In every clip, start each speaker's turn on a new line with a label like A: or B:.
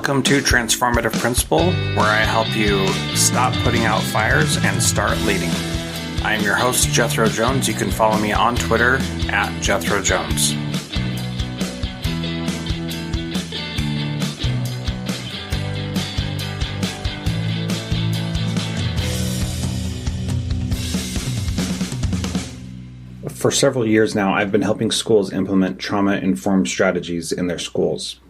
A: Welcome to Transformative Principal, where I help you stop putting out fires and start leading. I am your host, Jethro Jones. You can follow me on Twitter at Jethro Jones. For several years now, I've been helping schools implement trauma-informed strategies in their schools.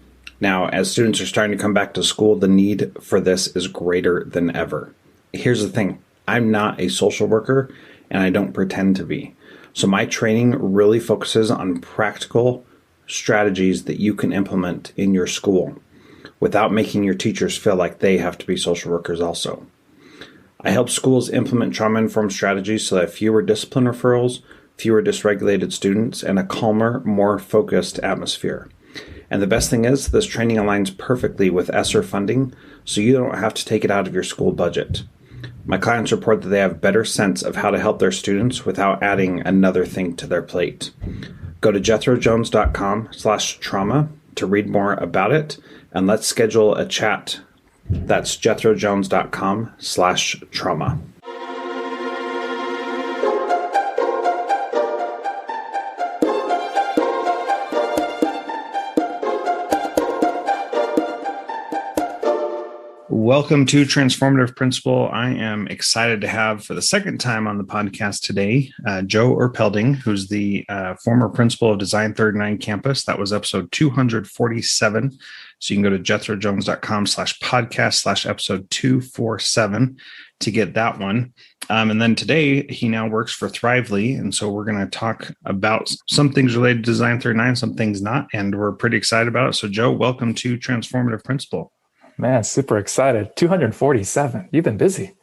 A: Now, as students are starting to come back to school, the need for this is greater than ever. Here's the thing. I'm not a social worker, and I don't pretend to be. So my training really focuses on practical strategies that you can implement in your school without making your teachers feel like they have to be social workers also. I help schools implement trauma-informed strategies so that fewer discipline referrals, fewer dysregulated students, and a calmer, more focused atmosphere. And the best thing is, this training aligns perfectly with ESSER funding, so you don't have to take it out of your school budget. My clients report that they have a better sense of how to help their students without adding another thing to their plate. Go to jethrojones.com/trauma to read more about it, and let's schedule a chat. That's jethrojones.com/trauma. Welcome to Transformative Principal. I am excited to have, for the second time on the podcast today, Joe Erpelding, who's the former principal of Design 39 campus. That was episode 247. So you can go to jethrojones.com/podcast/episode 247 to get that one. And then today, he now works for Thrively. And so we're going to talk about some things related to Design 39, some things not, and we're pretty excited about it. So Joe, welcome to Transformative Principal.
B: Man, super excited. 247. You've been busy.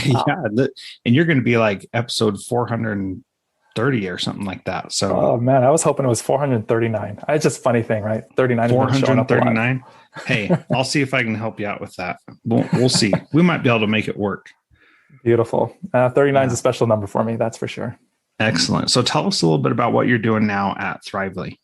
A: Wow. Yeah. And you're going to be like episode 430 or something like that. So,
B: oh man, I was hoping it was 439. It's just a funny thing, right? 39
A: 439. Hey, I'll see if I can help you out with that. We'll see. We might be able to make it work.
B: Beautiful. 39 is a special number for me. That's for sure.
A: Excellent. So tell us a little bit about what you're doing now at Thrively.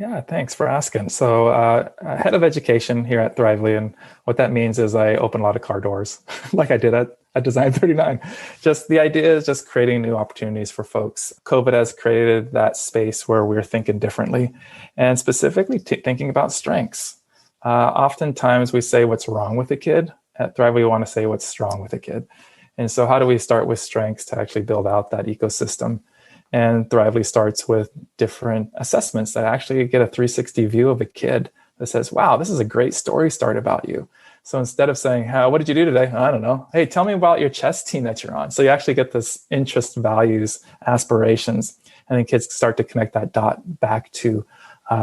B: Yeah, thanks for asking. So head of education here at Thrively, and what that means is I open a lot of car doors like I did at Design 39. Just the idea is just creating new opportunities for folks. COVID has created that space where we're thinking differently and specifically thinking about strengths. Oftentimes we say what's wrong with a kid. At Thrively, we want to say what's strong with a kid. And so how do we start with strengths to actually build out that ecosystem? And Thrively starts with different assessments that actually get a 360 view of a kid that says, wow, this is a great story start about you. So instead of saying, what did you do today? I don't know. Hey, tell me about your chess team that you're on. So you actually get this interest, values, aspirations, and then kids start to connect that dot back to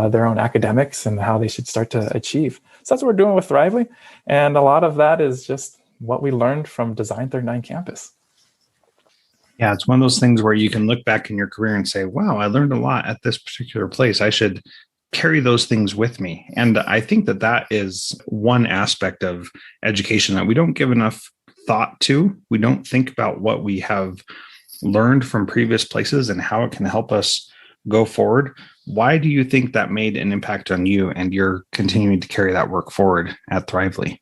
B: their own academics and how they should start to achieve. So that's what we're doing with Thrively. And a lot of that is just what we learned from Design 39 campus.
A: Yeah, it's one of those things where you can look back in your career and say, wow, I learned a lot at this particular place. I should carry those things with me. And I think that that is one aspect of education that we don't give enough thought to. We don't think about what we have learned from previous places and how it can help us go forward. Why do you think that made an impact on you and you're continuing to carry that work forward at Thrively?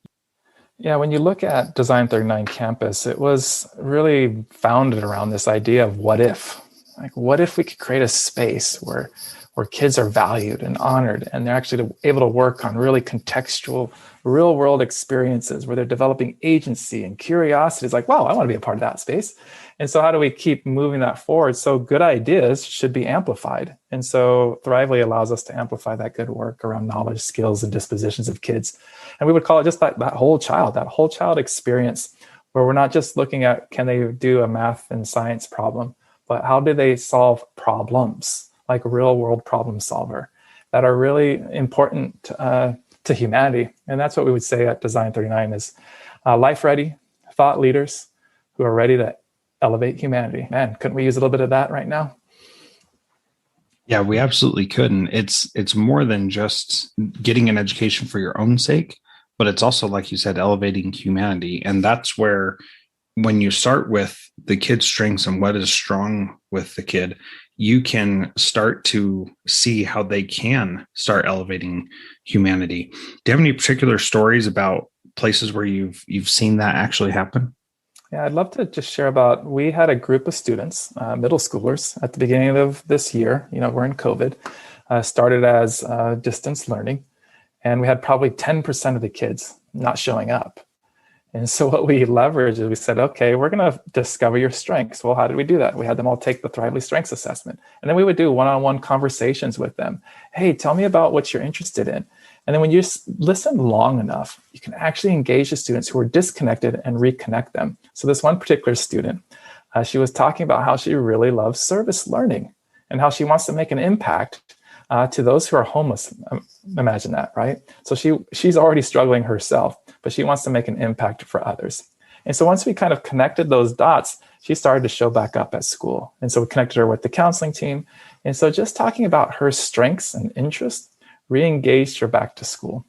B: Yeah, when you look at Design 39 campus, it was really founded around this idea of what if. Like, what if we could create a space where kids are valued and honored, and they're actually able to work on really contextual, real-world experiences where they're developing agency and curiosity. It's like, wow, I want to be a part of that space. And so how do we keep moving that forward? So good ideas should be amplified. And so Thrively allows us to amplify that good work around knowledge, skills, and dispositions of kids. And we would call it just that whole child experience, where we're not just looking at, can they do a math and science problem, but how do they solve problems, like real world problem solver, that are really important to humanity. And that's what we would say at Design 39 is life ready thought leaders who are ready to elevate humanity. Man, couldn't we use a little bit of that right now?
A: Yeah, we absolutely could. And it's more than just getting an education for your own sake, but it's also, like you said, elevating humanity. And that's where, when you start with the kid's strengths and what is strong with the kid, you can start to see how they can start elevating humanity. Do you have any particular stories about places where you've seen that actually happen?
B: Yeah, I'd love to just share about, we had a group of students, middle schoolers at the beginning of this year. We're in COVID, started as distance learning, and we had probably 10% of the kids not showing up. And so what we leveraged is we said, okay, we're going to discover your strengths. Well, how did we do that? We had them all take the Thrively Strengths Assessment. And then we would do one-on-one conversations with them. Hey, tell me about what you're interested in. And then when you listen long enough, you can actually engage the students who are disconnected and reconnect them. So this one particular student, she was talking about how she really loves service learning and how she wants to make an impact to those who are homeless. Imagine that, right? So she's already struggling herself, but she wants to make an impact for others. And so once we kind of connected those dots, she started to show back up at school. And so we connected her with the counseling team. And so just talking about her strengths and interests re-engaged her back to school.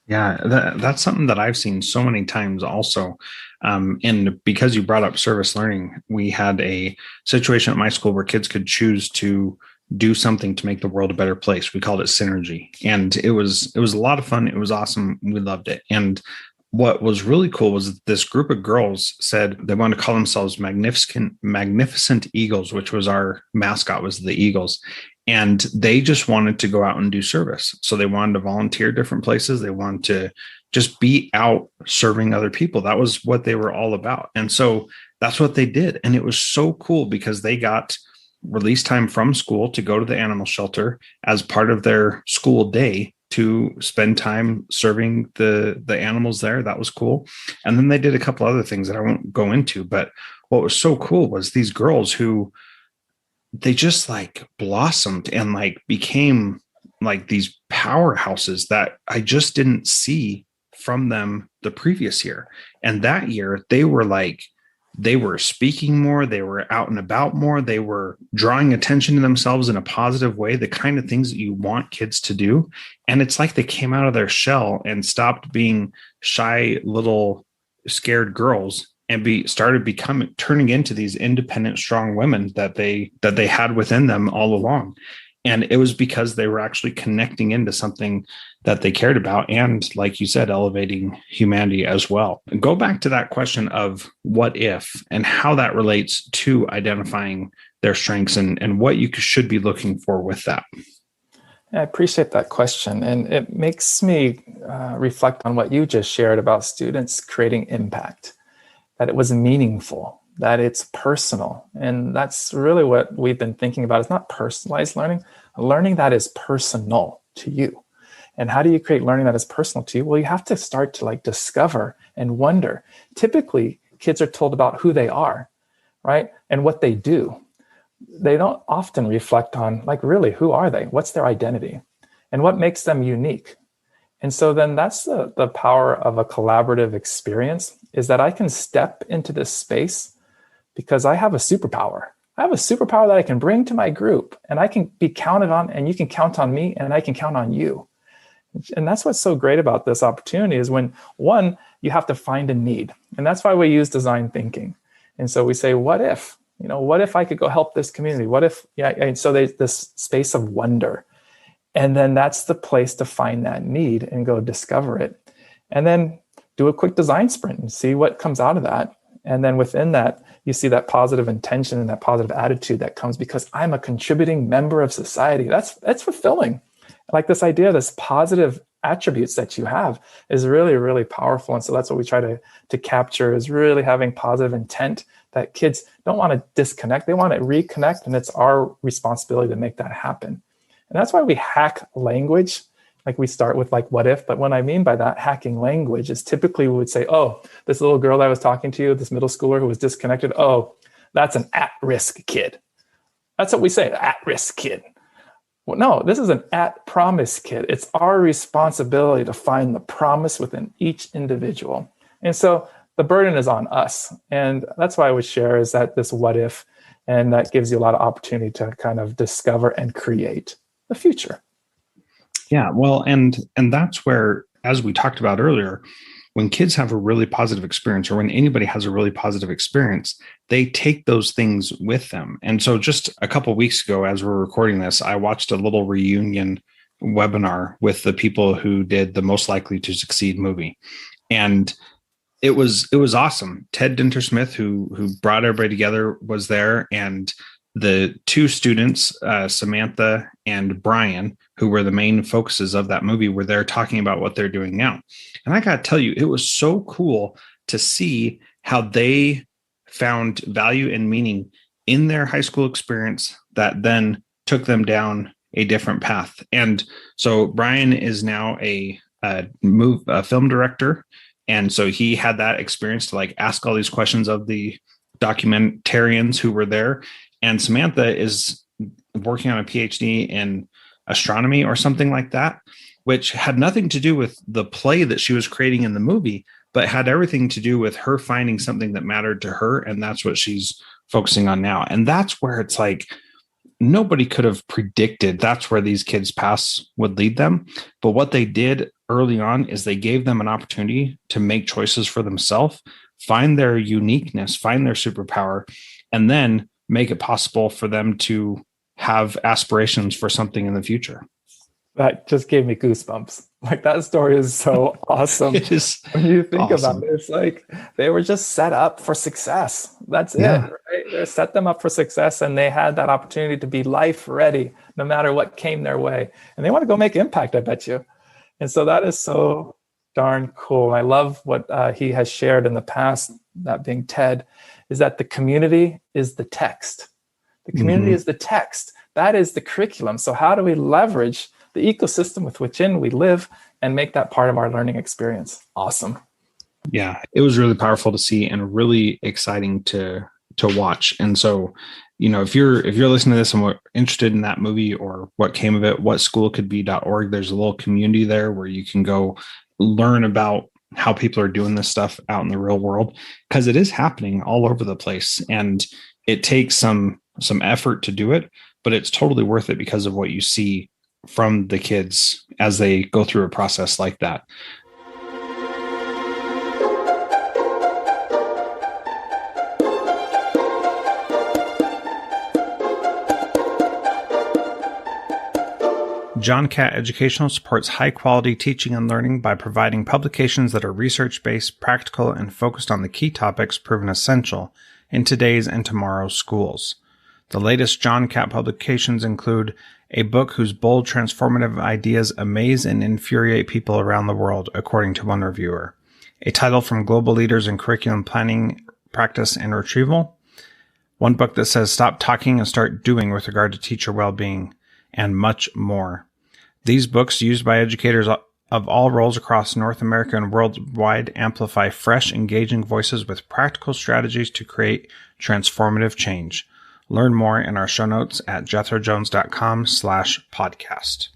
A: Yeah, that's something that I've seen so many times also. And because you brought up service learning, we had a situation at my school where kids could choose to do something to make the world a better place. We called it synergy. And it was a lot of fun. It was awesome. We loved it. And what was really cool was this group of girls said they wanted to call themselves magnificent Eagles, which was our mascot, was the Eagles. And they just wanted to go out and do service. So they wanted to volunteer different places. They wanted to just be out serving other people. That was what they were all about. And so that's what they did. And it was so cool because they got release time from school to go to the animal shelter as part of their school day to spend time serving the animals there. That was cool. And then they did a couple other things that I won't go into, but what was so cool was these girls who they just like blossomed and like became like these powerhouses that I just didn't see from them the previous year. And that year they were speaking more, they were out and about more, they were drawing attention to themselves in a positive way, the kind of things that you want kids to do. And it's like they came out of their shell and stopped being shy little scared girls and turning into these independent, strong women that they had within them all along. And it was because they were actually connecting into something that they cared about. And like you said, elevating humanity as well. And go back to that question of what if and how that relates to identifying their strengths and what you should be looking for with that.
B: I appreciate that question. And it makes me reflect on what you just shared about students creating impact, that it was meaningful, that it's personal. And that's really what we've been thinking about. It's not personalized learning that is personal to you. And how do you create learning that is personal to you? Well, you have to start to like discover and wonder. Typically, kids are told about who they are, right? And what they do. They don't often reflect on like, really, who are they? What's their identity? And what makes them unique? And so then that's the power of a collaborative experience, is that I can step into this space because I have a superpower. I have a superpower that I can bring to my group, and I can be counted on, and you can count on me, and I can count on you. And that's what's so great about this opportunity is when, one, you have to find a need. And that's why we use design thinking. And so we say, what if? What if I could go help this community? What if, and so there's this space of wonder. And then that's the place to find that need and go discover it. And then do a quick design sprint and see what comes out of that. And then within that, you see that positive intention and that positive attitude that comes because I'm a contributing member of society. That's fulfilling. Like this idea, this positive attributes that you have is really, really powerful. And so that's what we try to capture, is really having positive intent, that kids don't want to disconnect. They want to reconnect. And it's our responsibility to make that happen. And that's why we hack language. Like we start with like, what if? But what I mean by that hacking language is typically we would say, oh, this little girl that I was talking to, this middle schooler who was disconnected. Oh, that's an at-risk kid. That's what we say, at-risk kid. Well, no, this is an at-promise kid. It's our responsibility to find the promise within each individual. And so the burden is on us. And that's why I would share is that this what if, and that gives you a lot of opportunity to kind of discover and create the future.
A: Yeah, well, and that's where, as we talked about earlier, when kids have a really positive experience, or when anybody has a really positive experience, they take those things with them. And so just a couple of weeks ago, as we're recording this, I watched a little reunion webinar with the people who did the Most Likely to Succeed movie. And it was awesome. Ted Dintersmith, who brought everybody together, was there, and the two students, Samantha and Brian, who were the main focuses of that movie, were there talking about what they're doing now. And I got to tell you, it was so cool to see how they found value and meaning in their high school experience that then took them down a different path. And so Brian is now a film director. And so he had that experience to like ask all these questions of the documentarians who were there. And Samantha is working on a PhD in astronomy or something like that, which had nothing to do with the play that she was creating in the movie, but had everything to do with her finding something that mattered to her. And that's what she's focusing on now. And that's where it's like, nobody could have predicted that's where these kids' paths would lead them. But what they did early on is they gave them an opportunity to make choices for themselves, find their uniqueness, find their superpower, and then make it possible for them to have aspirations for something in the future.
B: That just gave me goosebumps. Like, that story is so awesome.
A: It is
B: when you think
A: awesome.
B: about it, it's like they were just set up for success. That's it,
A: Yeah.
B: right? They set them up for success, and they had that opportunity to be life ready no matter what came their way. And they want to go make impact, I bet you. And so that is so darn cool. I love what he has shared in the past, that being Ted, is that the community is the text. The community is the text. That is the curriculum. So how do we leverage the ecosystem with which we live and make that part of our learning experience? Awesome.
A: Yeah, it was really powerful to see and really exciting to watch. And so, if you're listening to this and we're interested in that movie or what came of it, whatschoolcouldbe.org, there's a little community there where you can go learn about how people are doing this stuff out in the real world, because it is happening all over the place. And it takes some effort to do it, but it's totally worth it because of what you see from the kids as they go through a process like that. John Catt Educational supports high-quality teaching and learning by providing publications that are research-based, practical, and focused on the key topics proven essential in today's and tomorrow's schools. The latest John Catt publications include a book whose bold, transformative ideas amaze and infuriate people around the world, according to one reviewer, a title from global leaders in curriculum planning, practice, and retrieval, one book that says stop talking and start doing with regard to teacher well-being, and much more. These books, used by educators of all roles across North America and worldwide, amplify fresh, engaging voices with practical strategies to create transformative change. Learn more in our show notes at jethrojones.com/podcast.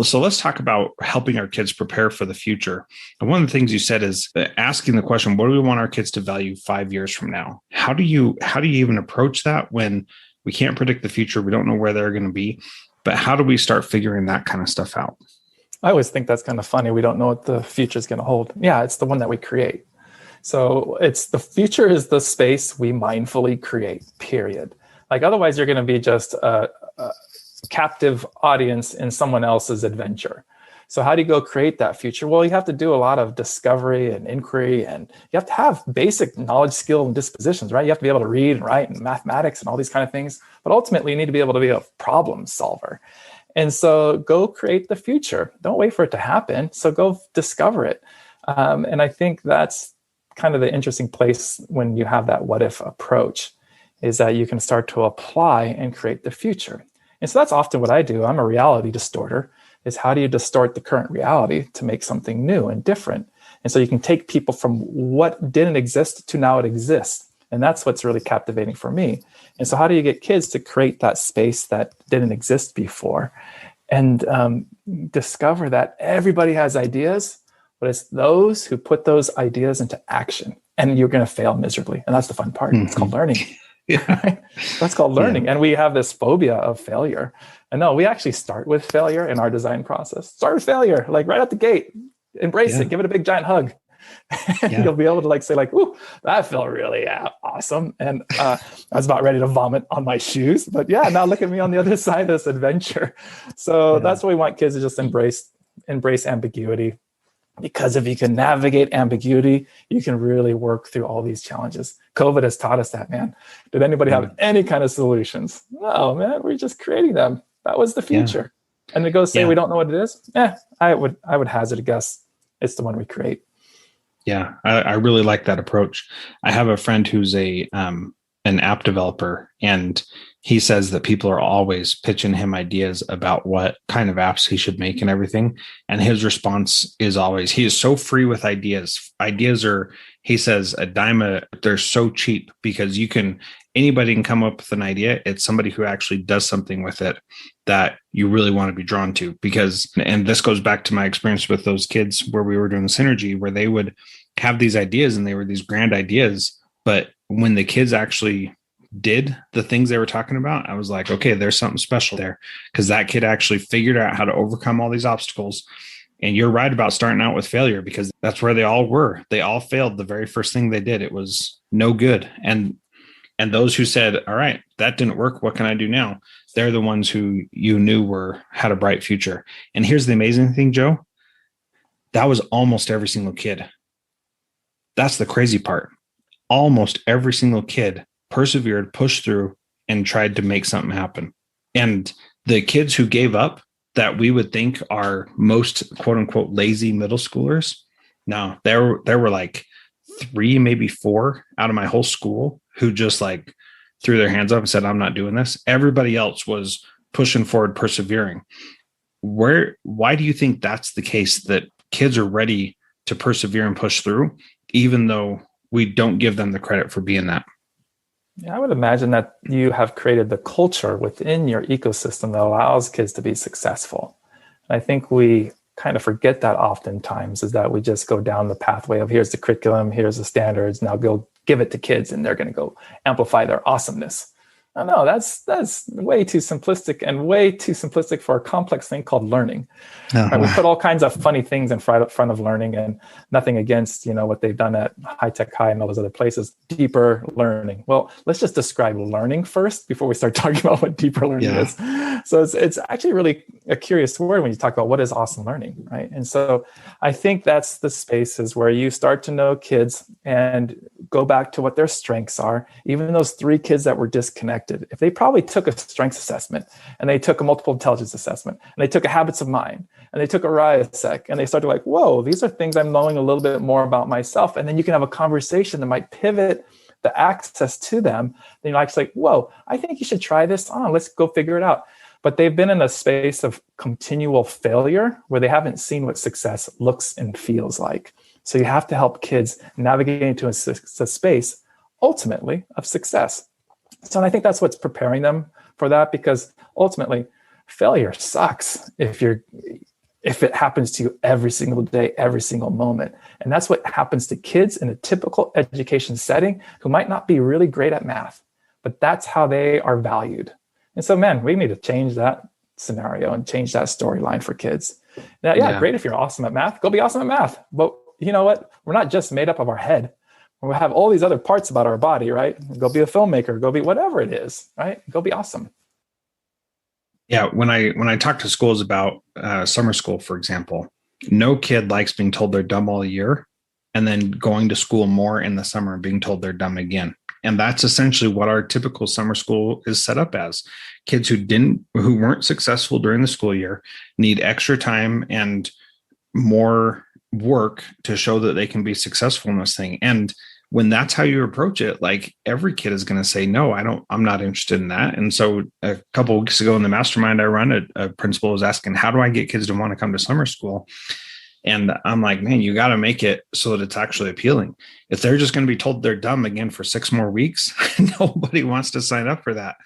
A: So let's talk about helping our kids prepare for the future. And one of the things you said is asking the question, what do we want our kids to value 5 years from now? How do you even approach that when we can't predict the future? We don't know where they're going to be, but how do we start figuring that kind of stuff out?
B: I always think that's kind of funny. We don't know what the future is going to hold. Yeah, it's the one that we create. So the future is the space we mindfully create, period. Like, otherwise you're going to be just a captive audience in someone else's adventure. So how do you go create that future? Well, you have to do a lot of discovery and inquiry, and you have to have basic knowledge, skill, and dispositions, right? You have to be able to read and write and mathematics and all these kind of things. But ultimately, you need to be able to be a problem solver. And so go create the future. Don't wait for it to happen. So go discover it. And I think that's kind of the interesting place when you have that what if approach, is that you can start to apply and create the future. And so that's often what I do. I'm a reality distorter. Is how do you distort the current reality to make something new and different? And so you can take people from what didn't exist to now it exists. And that's what's really captivating for me. And so how do you get kids to create that space that didn't exist before? And discover that everybody has ideas, but it's those who put those ideas into action. and you're going to fail miserably. And that's the fun part. It's called learning.
A: Yeah.
B: That's called learning. And we have this phobia of failure. And no, we actually start with failure in our design process. Start with failure, like right at the gate. Embrace it. Give it a big giant hug. And you'll be able to say ooh, that felt really awesome. And I was about ready to vomit on my shoes. But yeah, now look at me on the other side of this adventure. So that's what we want kids to just embrace ambiguity. Because if you can navigate ambiguity, you can really work through all these challenges. COVID has taught us that, man. Did anybody have any kind of solutions? No, man, we're just creating them. That was the future. And to go say we don't know what it is, I would hazard a guess it's the one we create.
A: Yeah, I really like that approach. I have a friend who's an app developer, and he says that people are always pitching him ideas about what kind of apps he should make and everything. And his response is always, he is so free with ideas. Ideas are, he says, they're so cheap because anybody can come up with an idea. It's somebody who actually does something with it that you really want to be drawn to. And this goes back to my experience with those kids where we were doing the synergy, where they would have these ideas and they were these grand ideas. But when the kids actually did the things they were talking about, I was like, okay, there's something special there, because that kid actually figured out how to overcome all these obstacles. And you're right about starting out with failure, because that's where they all were. They all failed the very first thing they did. It was no good. And those who said, all right, that didn't work, what can I do now? They're the ones who you knew had a bright future. And here's the amazing thing, Joe. That was almost every single kid. That's the crazy part. Almost every single kid persevered, pushed through, and tried to make something happen. And the kids who gave up, that we would think are most quote unquote lazy middle schoolers, no, there were like 3, maybe 4 out of my whole school who just threw their hands up and said, I'm not doing this. Everybody else was pushing forward, persevering. Why do you think that's the case, that kids are ready to persevere and push through, even though we don't give them the credit for being that?
B: Yeah, I would imagine that you have created the culture within your ecosystem that allows kids to be successful. And I think we kind of forget that oftentimes, is that we just go down the pathway of here's the curriculum, here's the standards, now go give it to kids and they're going to go amplify their awesomeness. No, that's way too simplistic, and way too simplistic for a complex thing called learning. Right? We put all kinds of funny things in front of learning, and nothing against what they've done at High Tech High and all those other places. Deeper learning. Well, let's just describe learning first before we start talking about what deeper learning is. So it's actually really a curious word when you talk about what is awesome learning, right? And so I think that's the spaces where you start to know kids and go back to what their strengths are. Even those 3 kids that were disconnected, if they probably took a strengths assessment, and they took a multiple intelligence assessment, and they took a habits of mind, and they took a RIASEC, and they started whoa, these are things I'm knowing a little bit more about myself. And then you can have a conversation that might pivot the access to them. Then you're actually whoa, I think you should try this on. Let's go figure it out. But they've been in a space of continual failure where they haven't seen what success looks and feels like. So you have to help kids navigate into a space, ultimately, of success. So I think that's what's preparing them for that, because ultimately failure sucks if it happens to you every single day, every single moment. And that's what happens to kids in a typical education setting who might not be really great at math, but that's how they are valued. And so, man, we need to change that scenario and change that storyline for kids. Now, great if you're awesome at math, go be awesome at math. But you know what? We're not just made up of our head. We have all these other parts about our body, right? Go be a filmmaker, go be whatever it is, right? Go be awesome.
A: Yeah, when I talk to schools about summer school, for example, no kid likes being told they're dumb all year and then going to school more in the summer and being told they're dumb again. And that's essentially what our typical summer school is set up as. Kids who weren't successful during the school year need extra time and more work to show that they can be successful in this thing. And when that's how you approach it, every kid is going to say, no, I'm not interested in that. And so a couple of weeks ago in the mastermind I run, a principal was asking, how do I get kids to want to come to summer school? And I'm like, man, you got to make it so that it's actually appealing. If they're just going to be told they're dumb again for 6 more weeks, nobody wants to sign up for that.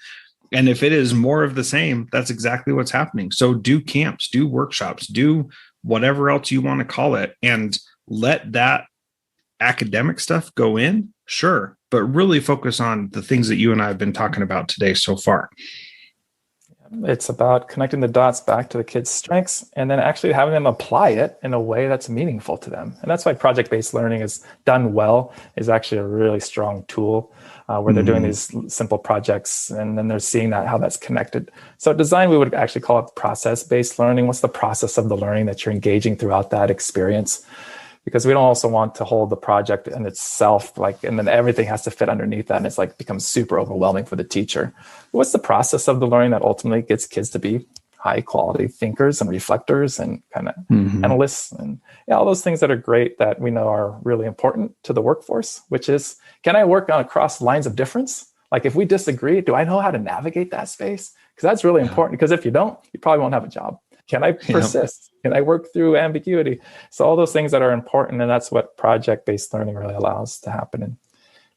A: And if it is more of the same, that's exactly what's happening. So do camps, do workshops, do whatever else you want to call it, and let that academic stuff go in? Sure, but really focus on the things that you and I have been talking about today so far.
B: It's about connecting the dots back to the kids' strengths and then actually having them apply it in a way that's meaningful to them. And that's why project-based learning is done well, is actually a really strong tool where they're doing these simple projects and then they're seeing that how that's connected. So design, we would actually call it process-based learning. What's the process of the learning that you're engaging throughout that experience? Because we don't also want to hold the project in itself, and then everything has to fit underneath that, and it's becomes super overwhelming for the teacher. What's the process of the learning that ultimately gets kids to be high quality thinkers and reflectors and kind of analysts and all those things that are great that we know are really important to the workforce, which is, can I work on across lines of difference? Like if we disagree, do I know how to navigate that space? Because that's really important, because if you don't, you probably won't have a job. Can I persist? Can I work through ambiguity? So all those things that are important, and that's what project-based learning really allows to happen. And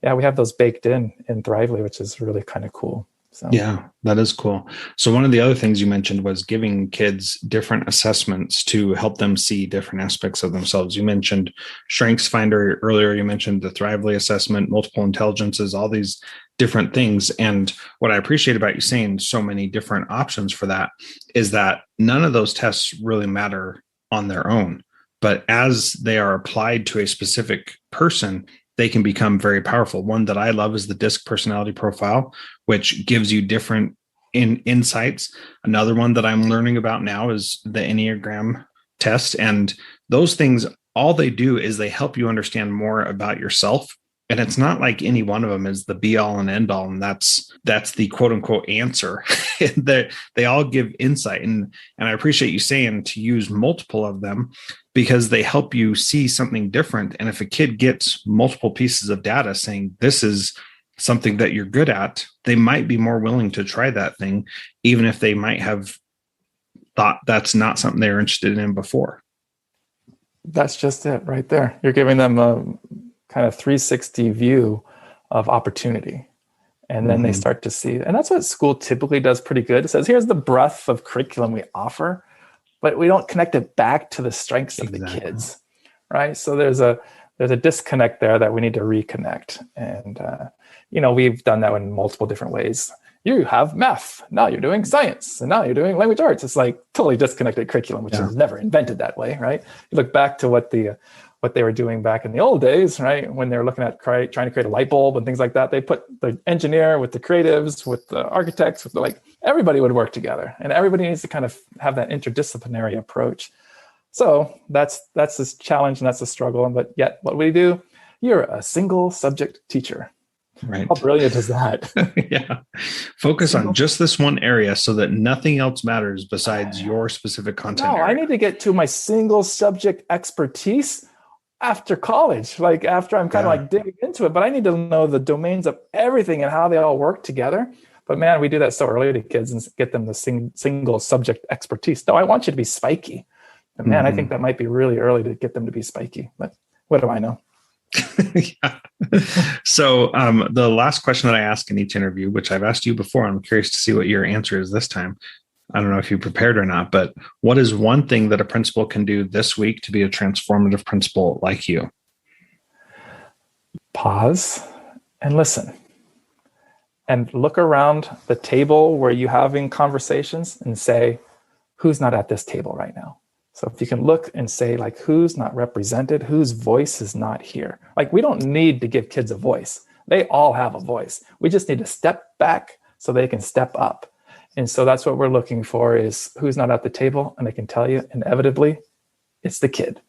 B: yeah, we have those baked in Thrively, which is really kind of cool. So
A: yeah, that is cool. So one of the other things you mentioned was giving kids different assessments to help them see different aspects of themselves. You mentioned Strengths Finder earlier. You mentioned the Thrively assessment, multiple intelligences, all these different things. And what I appreciate about you saying so many different options for that is that none of those tests really matter on their own, but as they are applied to a specific person, they can become very powerful. One that I love is the DISC personality profile, which gives you different insights. Another one that I'm learning about now is the Enneagram test. And those things, all they do is they help you understand more about yourself. And it's not like any one of them is the be all and end all. And that's the quote unquote answer. They all give insight. And I appreciate you saying to use multiple of them because they help you see something different. And if a kid gets multiple pieces of data saying this is something that you're good at, they might be more willing to try that thing, even if they might have thought that's not something they were interested in before.
B: That's just it right there. You're giving them a kind of 360 view of opportunity. And then they start to see, and that's what school typically does pretty good. It says, here's the breadth of curriculum we offer, but we don't connect it back to the strengths of the kids, right? So there's a disconnect there that we need to reconnect. And, we've done that in multiple different ways. You have math, now you're doing science, and now you're doing language arts. It's like totally disconnected curriculum, which was never invented that way, right? You look back to what they were doing back in the old days, right? When they were looking at trying to create a light bulb and things like that, they put the engineer with the creatives, with the architects, with everybody would work together, and everybody needs to kind of have that interdisciplinary approach. So that's this challenge and that's a struggle. But yet, what we do, you're a single subject teacher.
A: Right.
B: How brilliant is that?
A: Yeah. Focus on just this one area so that nothing else matters besides your specific content.
B: No, I need to get to my single subject expertise after college, after I'm kind of digging into it, but I need to know the domains of everything and how they all work together. But man, we do that so early to kids and get them the single subject expertise. No, I want you to be spiky. But man, I think that might be really early to get them to be spiky, but what do I know?
A: Yeah. So the last question that I ask in each interview, which I've asked you before, I'm curious to see what your answer is this time. I don't know if you prepared or not, but what is one thing that a principal can do this week to be a transformative principal like you?
B: Pause and listen. And look around the table where you're having conversations and say, who's not at this table right now? So if you can look and say, who's not represented, whose voice is not here? We don't need to give kids a voice. They all have a voice. We just need to step back so they can step up. And so that's what we're looking for is who's not at the table. And I can tell you, inevitably, it's the kid.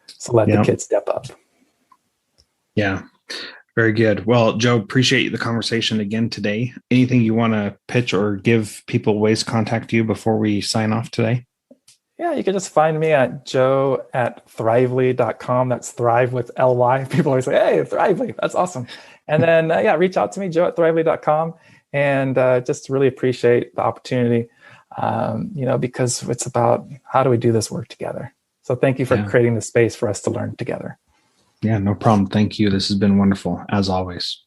B: So let the kid step up.
A: Yeah, very good. Well, Joe, appreciate the conversation again today. Anything you want to pitch or give people ways to contact you before we sign off today?
B: Yeah, you can just find me at joe@thrively.com. That's Thrive with L-Y. People always say, hey, Thrively, that's awesome. And then, reach out to me, joe@thrively.com. And just really appreciate the opportunity, because it's about how do we do this work together. So thank you for creating the space for us to learn together.
A: Yeah, no problem. Thank you. This has been wonderful, as always.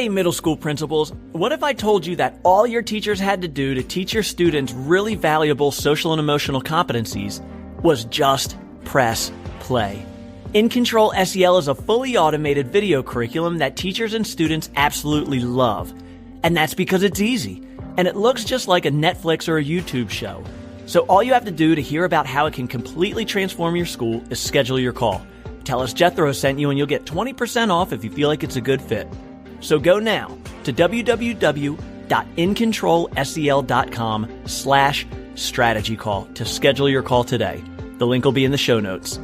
C: Hey, middle school principals, what if I told you that all your teachers had to do to teach your students really valuable social and emotional competencies was just press play? In Control SEL is a fully automated video curriculum that teachers and students absolutely love. And that's because it's easy, and it looks just like a Netflix or a YouTube show. So all you have to do to hear about how it can completely transform your school is schedule your call. Tell us Jethro sent you and you'll get 20% off if you feel like it's a good fit. So go now to www.incontrolsel.com/strategy call to schedule your call today. The link will be in the show notes.